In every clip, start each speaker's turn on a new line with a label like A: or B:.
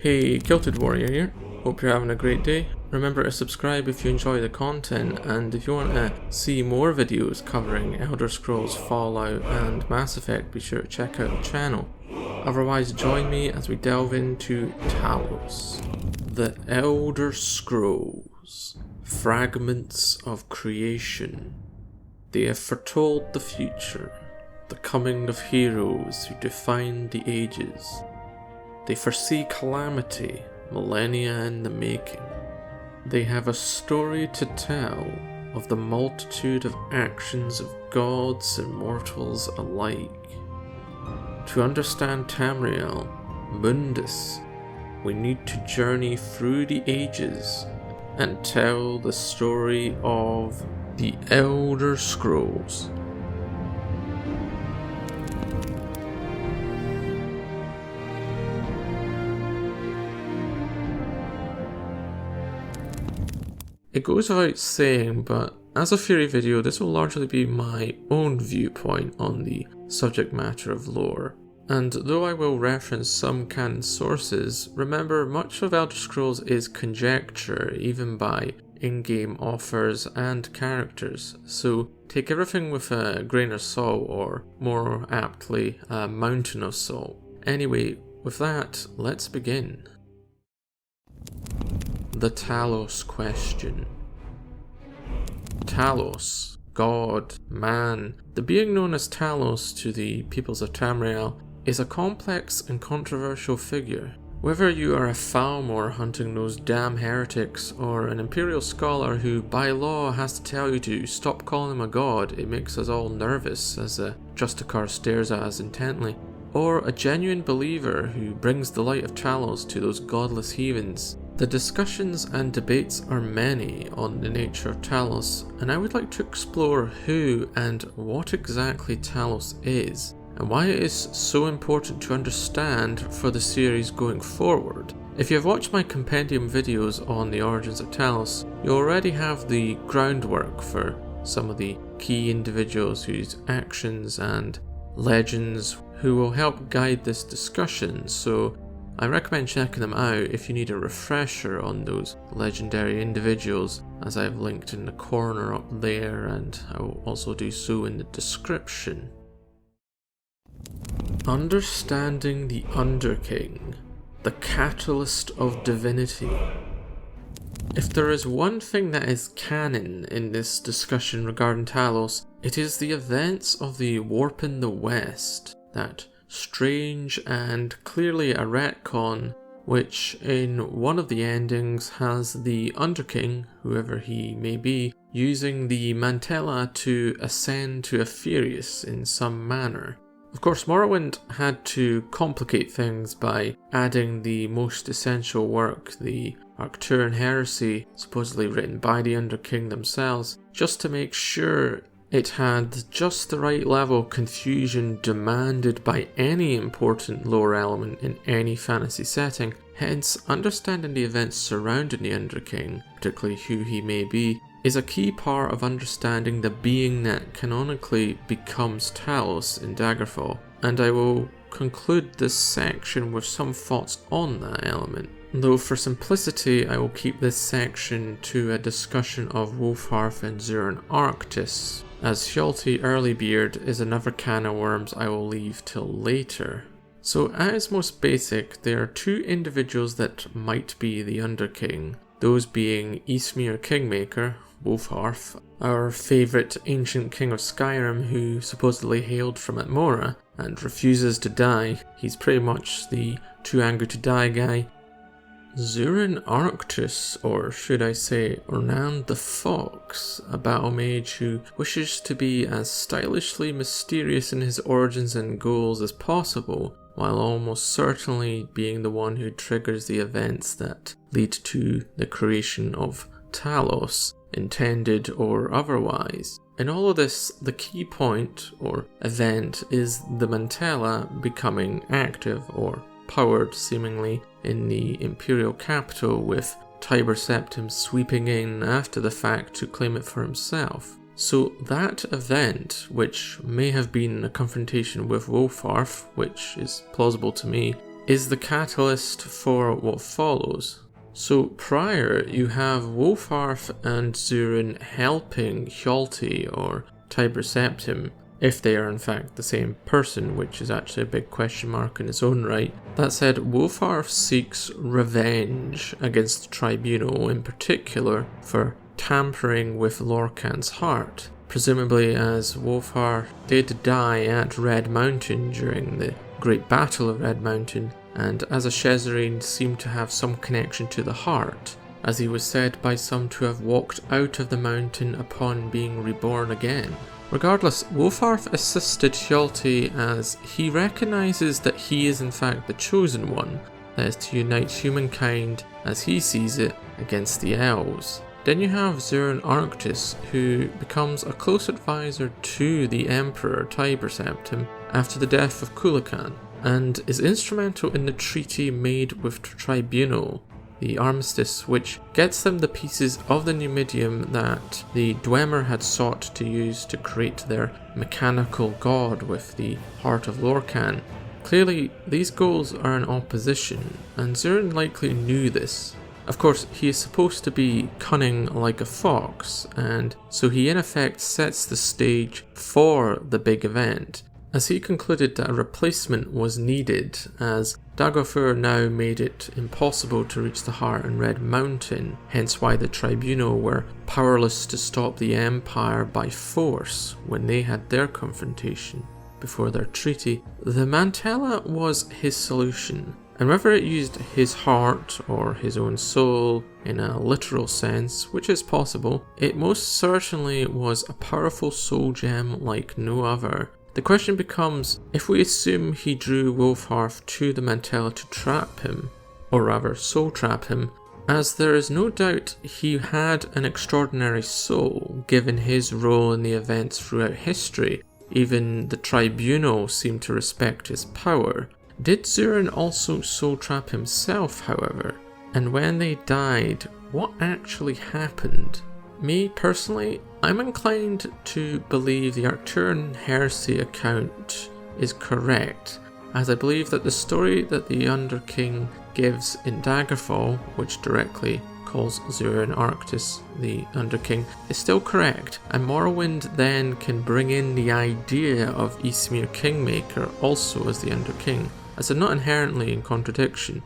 A: Hey, Kilted Warrior here. Hope you're having a great day. Remember to subscribe if you enjoy the content, and if you want to see more videos covering Elder Scrolls, Fallout and Mass Effect, be sure to check out the channel. Otherwise, join me as we delve into Talos. The Elder Scrolls. Fragments of creation. They have foretold the future, the coming of heroes who define the ages. They foresee calamity, millennia in the making. They have a story to tell of the multitude of actions of gods and mortals alike. To understand Tamriel, Mundus, we need to journey through the ages and tell the story of the Elder Scrolls. It goes without saying, but as a theory video, this will largely be my own viewpoint on the subject matter of lore. And though I will reference some canon sources, remember much of Elder Scrolls is conjecture, even by in-game offers and characters, so take everything with a grain of salt, or more aptly, a mountain of salt. Anyway, with that, let's begin. The Talos question. Talos, God, man, the being known as Talos to the peoples of Tamriel, is a complex and controversial figure. Whether you are a Thalmor hunting those damn heretics, or an Imperial scholar who by law has to tell you to stop calling him a god, it makes us all nervous as the Justicar stares at us intently, or a genuine believer who brings the light of Talos to those godless heathens. The discussions and debates are many on the nature of Talos, and I would like to explore who and what exactly Talos is, and why it is so important to understand for the series going forward. If you have watched my compendium videos on the Origins of Talos, you already have the groundwork for some of the key individuals whose actions and legends who will help guide this discussion, so I recommend checking them out if you need a refresher on those legendary individuals, as I have linked in the corner up there, and I will also do so in the description. Understanding the Underking, the catalyst of Divinity. If there is one thing that is canon in this discussion regarding Talos, it is the events of the Warp in the West, that strange and clearly a retcon, which in one of the endings has the Underking, whoever he may be, using the Mantella to ascend to Aetherius in some manner. Of course, Morrowind had to complicate things by adding the most essential work, the Arcturan Heresy, supposedly written by the Underking themselves, just to make sure it had just the right level of confusion demanded by any important lore element in any fantasy setting. Hence, understanding the events surrounding the Underking, particularly who he may be, is a key part of understanding the being that canonically becomes Talos in Daggerfall, and I will conclude this section with some thoughts on that element. Though for simplicity I will keep this section to a discussion of Wolfhearth and Zuran Arctis, as Hjalti Earlybeard is another can of worms I will leave till later. So at its most basic, there are two individuals that might be the Underking, those being Ysmir Kingmaker, Wolfhearth, our favourite ancient king of Skyrim who supposedly hailed from Atmora and refuses to die. He's pretty much the too angry to die guy. Zuran Arctis, or should I say Ornand the Fox, a battle mage who wishes to be as stylishly mysterious in his origins and goals as possible, while almost certainly being the one who triggers the events that lead to the creation of Talos, intended or otherwise. In all of this, the key point, or event, is the Mantella becoming active, or powered seemingly, in the Imperial capital, with Tiber Septim sweeping in after the fact to claim it for himself. So that event, which may have been a confrontation with Wolfhearth, which is plausible to me, is the catalyst for what follows. So prior, you have Wolfarth and Zurin helping Hjalti or Tiber Septim, if they are in fact the same person, which is actually a big question mark in its own right. That said, Wolfarth seeks revenge against the Tribunal, in particular for tampering with Lorkhan's heart, presumably as Wolfarth did die at Red Mountain during the Great Battle of Red Mountain, and as a Shezarene seemed to have some connection to the heart, as he was said by some to have walked out of the mountain upon being reborn again. Regardless, Wolfarth assisted Hjalti as he recognises that he is in fact the chosen one, that is to unite humankind, as he sees it, against the elves. Then you have Zurin Arctis, who becomes a close advisor to the Emperor Tiber Septim after the death of Khulakan, and is instrumental in the treaty made with the Tribunal, the armistice, which gets them the pieces of the Numidium that the Dwemer had sought to use to create their mechanical god with the heart of Lorkhan. Clearly, these goals are in opposition, and Zurin likely knew this. Of course, he is supposed to be cunning like a fox, and so he in effect sets the stage for the big event, as he concluded that a replacement was needed, as Dagorfur now made it impossible to reach the heart in Red Mountain, hence why the Tribunal were powerless to stop the Empire by force when they had their confrontation before their treaty. The Mantella was his solution, and whether it used his heart or his own soul in a literal sense, which is possible, it most certainly was a powerful soul gem like no other. The question becomes, if we assume he drew Wolfarth to the Mantella to trap him, or rather soul trap him, as there is no doubt he had an extraordinary soul given his role in the events throughout history, even the Tribunal seemed to respect his power. Did Zurin also soul trap himself, however? And when they died, what actually happened? Me, personally, I'm inclined to believe the Arcturian heresy account is correct, as I believe that the story that the Underking gives in Daggerfall, which directly calls Zurin Arctis the Underking, is still correct, and Morrowind then can bring in the idea of Ysmir Kingmaker also as the Underking, as they're not inherently in contradiction,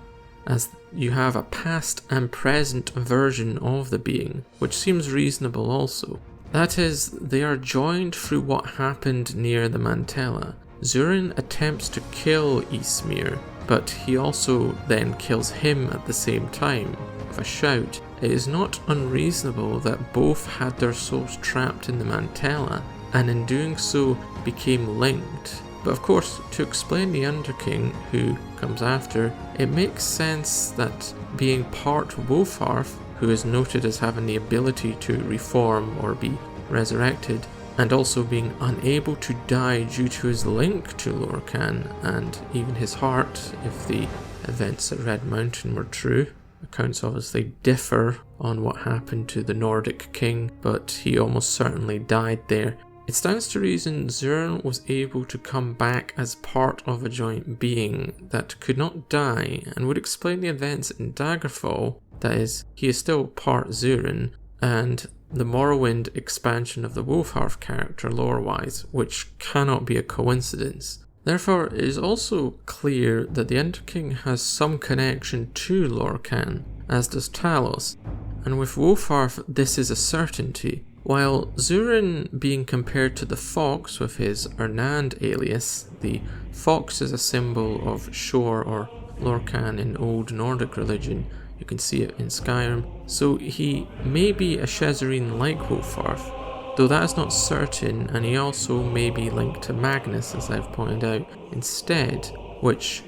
A: as you have a past and present version of the being, which seems reasonable also. That is, they are joined through what happened near the Mantella. Zurin attempts to kill Ysmir, but he also then kills him at the same time, with a shout. It is not unreasonable that both had their souls trapped in the Mantella, and in doing so became linked. But of course, to explain the Underking, who comes after, it makes sense that being part Wolfarth, who is noted as having the ability to reform or be resurrected, and also being unable to die due to his link to Lorkhan and even his heart, if the events at Red Mountain were true. Accounts obviously differ on what happened to the Nordic king, but he almost certainly died there. It stands to reason Zurin was able to come back as part of a joint being that could not die, and would explain the events in Daggerfall, that is, he is still part Zurin, and the Morrowind expansion of the Wolfarth character lore-wise, which cannot be a coincidence. Therefore, it is also clear that the Underking has some connection to Lorkhan, as does Talos, and with Wolfarth this is a certainty. While Zurin being compared to the fox with his Ernand alias, the fox is a symbol of Shor or Lorkhan in Old Nordic religion, you can see it in Skyrim, so he may be a Shezarene like Wolfarth, though that is not certain, and he also may be linked to Magnus, as I've pointed out, instead, which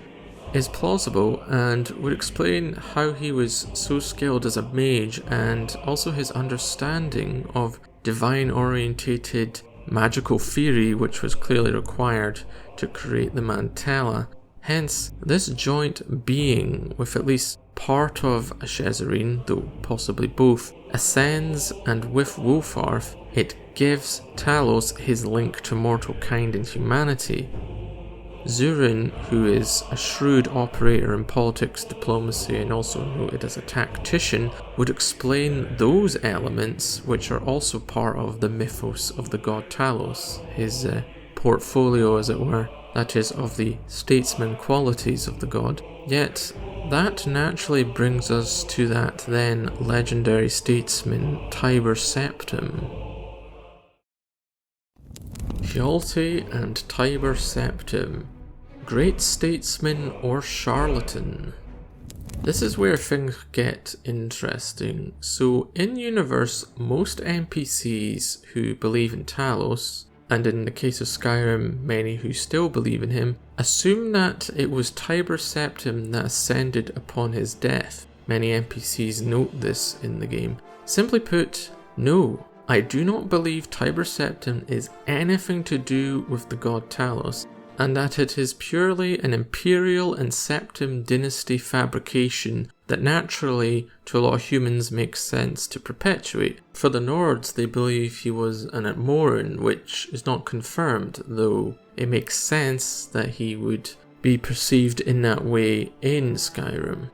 A: is plausible and would explain how he was so skilled as a mage, and also his understanding of divine orientated magical theory, which was clearly required to create the Mantella. Hence, this joint being, with at least part of a Shezarene, though possibly both, ascends, and with Wolfarth, it gives Talos his link to mortal kind and humanity. Zurin, who is a shrewd operator in politics, diplomacy, and also noted as a tactician, would explain those elements which are also part of the mythos of the god Talos, his portfolio as it were, that is, of the statesman qualities of the god. Yet, that naturally brings us to that then legendary statesman, Tiber Septim. Hjalti and Tiber Septim. Great statesman or charlatan? This is where things get interesting. So, in-universe, most NPCs who believe in Talos, and in the case of Skyrim, many who still believe in him, assume that it was Tiber Septim that ascended upon his death. Many NPCs note this in the game. Simply put, no, I do not believe Tiber Septim is anything to do with the god Talos, and that it is purely an Imperial and Septim dynasty fabrication that naturally, to a lot of humans, makes sense to perpetuate. For the Nords, they believe he was an Atmoran, which is not confirmed, though it makes sense that he would be perceived in that way in Skyrim.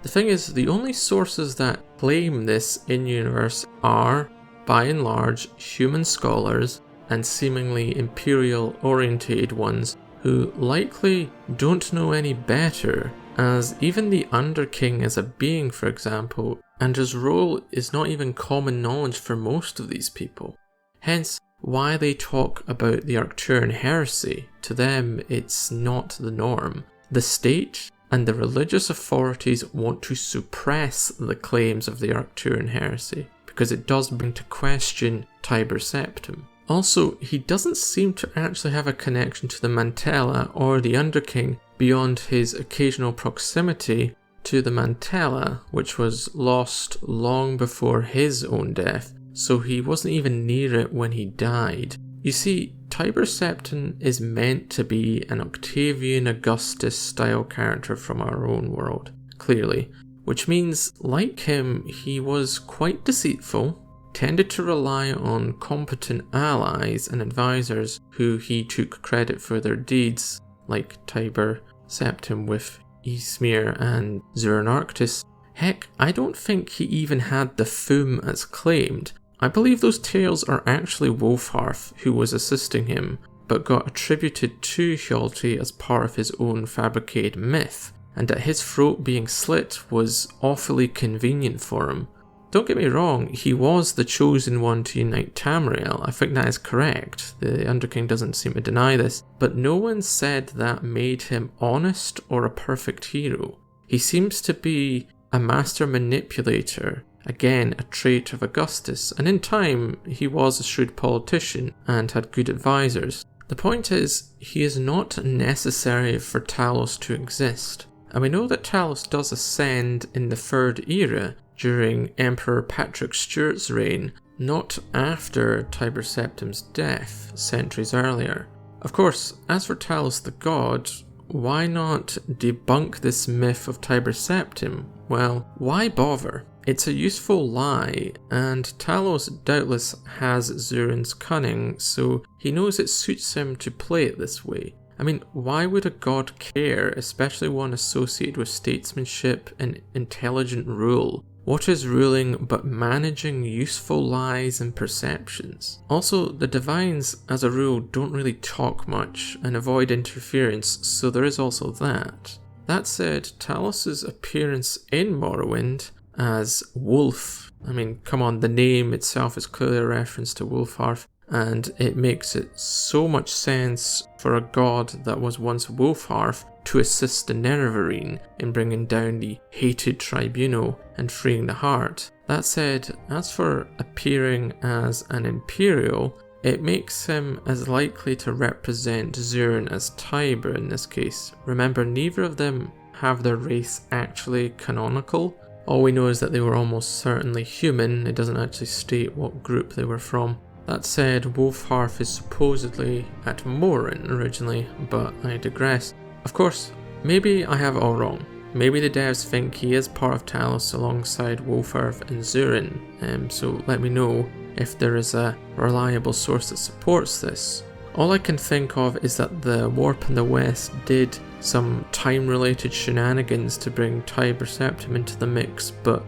A: The thing is, the only sources that claim this in-universe are, by and large, human scholars and seemingly Imperial-orientated ones who likely don't know any better, as even the Underking as a being, for example, and his role is not even common knowledge for most of these people. Hence, why they talk about the Arcturian heresy. To them, it's not the norm. The state and the religious authorities want to suppress the claims of the Arcturian heresy, because it does bring to question Tiber Septim. Also, he doesn't seem to actually have a connection to the Mantella or the Underking beyond his occasional proximity to the Mantella, which was lost long before his own death, so he wasn't even near it when he died. You see, Tiber Septim is meant to be an Octavian Augustus style character from our own world, clearly, which means, like him, he was quite deceitful, tended to rely on competent allies and advisors who he took credit for their deeds, like Tiber Septim with Ysmir and Zurin. Heck, I don't think he even had the Thum as claimed. I believe those tales are actually Wolfharth who was assisting him, but got attributed to Hjalti as part of his own fabricated myth, and that his throat being slit was awfully convenient for him. Don't get me wrong, he was the chosen one to unite Tamriel. I think that is correct. The Underking doesn't seem to deny this, but no one said that made him honest or a perfect hero. He seems to be a master manipulator, again a trait of Augustus, and in time he was a shrewd politician and had good advisors. The point is, he is not necessary for Talos to exist. And we know that Talos does ascend in the Third Era, during Emperor Patrick Stuart's reign, not after Tiber Septim's death, centuries earlier. Of course, as for Talos the god, why not debunk this myth of Tiber Septim? Well, why bother? It's a useful lie, and Talos doubtless has Zurin's cunning, so he knows it suits him to play it this way. I mean, why would a god care, especially one associated with statesmanship and intelligent rule? What is ruling but managing useful lies and perceptions? Also, the divines, as a rule, don't really talk much and avoid interference, so there is also that. That said, Talos' appearance in Morrowind as Wolf, I mean, come on, the name itself is clearly a reference to Wolfharth, and it makes it so much sense for a god that was once Wolfharth to assist the Nerevarine in bringing down the hated tribunal and freeing the heart. That said, as for appearing as an Imperial, it makes him as likely to represent Zurin as Tiber in this case. Remember, neither of them have their race actually canonical. All we know is that they were almost certainly human. It doesn't actually state what group they were from. That said, Wolfharth is supposedly at Morin originally, but I digress. Of course, maybe I have it all wrong. Maybe the devs think he is part of Talos alongside Wolfharth and Zurin, so let me know if there is a reliable source that supports this. All I can think of is that the Warp in the West did some time-related shenanigans to bring Tiber Septim into the mix, but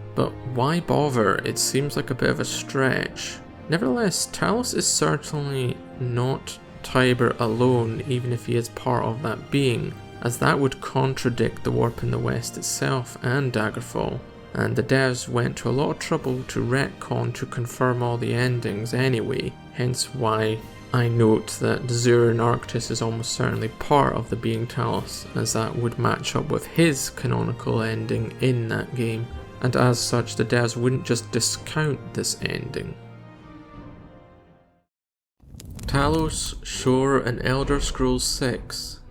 A: why bother? It seems like a bit of a stretch. Nevertheless, Talos is certainly not Tiber alone, even if he is part of that being, as that would contradict the Warp in the West itself and Daggerfall, and the devs went to a lot of trouble to retcon to confirm all the endings anyway, hence why I note that Zurin Arctis is almost certainly part of the being Talos, as that would match up with his canonical ending in that game, and as such the devs wouldn't just discount this ending. Talos, Shor, and Elder Scrolls 6.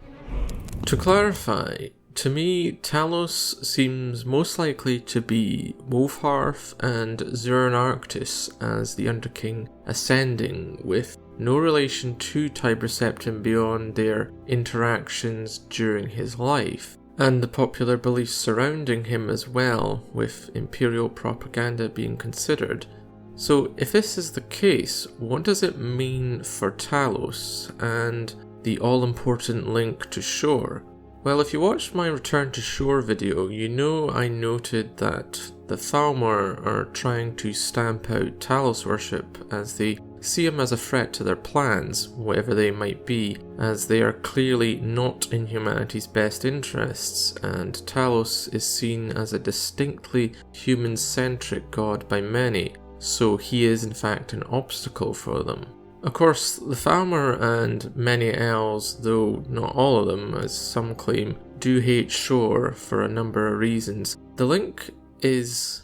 A: To clarify, to me, Talos seems most likely to be Wolfhearth and Zurin Arctis as the Underking ascending, with no relation to Tiber Septim beyond their interactions during his life, and the popular beliefs surrounding him as well, with Imperial propaganda being considered. So if this is the case, what does it mean for Talos, and the all-important link to Shor? Well, if you watched my Return to Shor video, you know I noted that the Thalmor are trying to stamp out Talos worship, as they see him as a threat to their plans, whatever they might be, as they are clearly not in humanity's best interests, and Talos is seen as a distinctly human-centric god by many, so he is in fact an obstacle for them. Of course, the Thalmor and many elves, though not all of them, as some claim, do hate Shor for a number of reasons. The link is,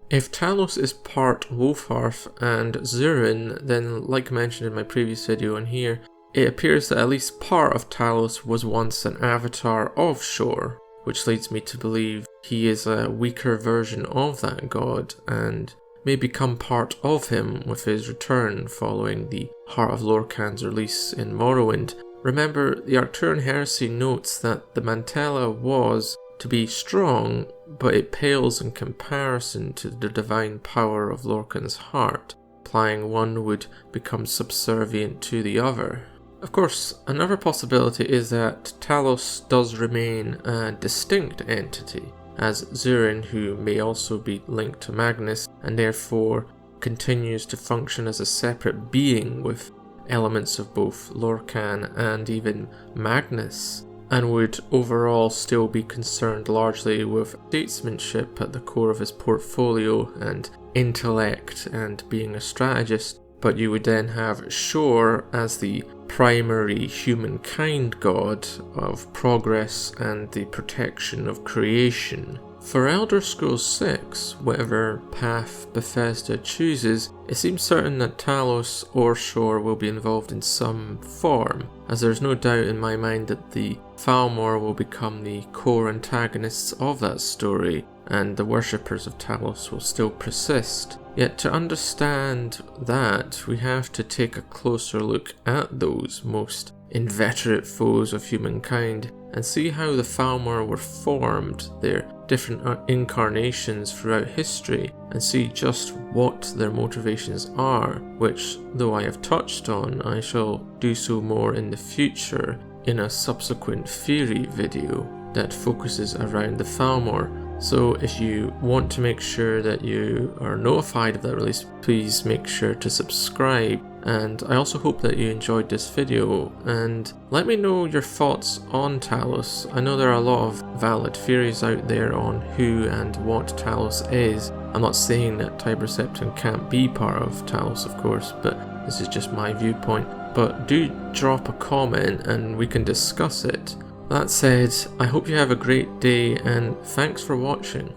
A: if Talos is part Wolfhearth and Zurin, then like mentioned in my previous video and here, it appears that at least part of Talos was once an avatar of Shor, which leads me to believe he is a weaker version of that god, and may become part of him with his return following the Heart of Lorkhan's release in Morrowind. Remember, the Arcturian Heresy notes that the Mantella was to be strong, but it pales in comparison to the divine power of Lorkhan's heart, implying one would become subservient to the other. Of course, another possibility is that Talos does remain a distinct entity, as Zurin, who may also be linked to Magnus, and therefore continues to function as a separate being with elements of both Lorkhan and even Magnus, and would overall still be concerned largely with statesmanship at the core of his portfolio and intellect and being a strategist. But you would then have Shor as the primary humankind god of progress and the protection of creation. For Elder Scrolls 6, whatever path Bethesda chooses, it seems certain that Talos or Shor will be involved in some form, as there's no doubt in my mind that the Thalmor will become the core antagonists of that story, and the worshippers of Talos will still persist. Yet to understand that, we have to take a closer look at those most inveterate foes of humankind and see how the Thalmor were formed, their different incarnations throughout history, and see just what their motivations are, which, though I have touched on, I shall do so more in the future in a subsequent theory video that focuses around the Thalmor. So if you want to make sure that you are notified of that release, please make sure to subscribe. And I also hope that you enjoyed this video, and let me know your thoughts on Talos. I know there are a lot of valid theories out there on who and what Talos is. I'm not saying that Tiber Septim can't be part of Talos, of course, but this is just my viewpoint. But do drop a comment and we can discuss it. That said, I hope you have a great day, and thanks for watching.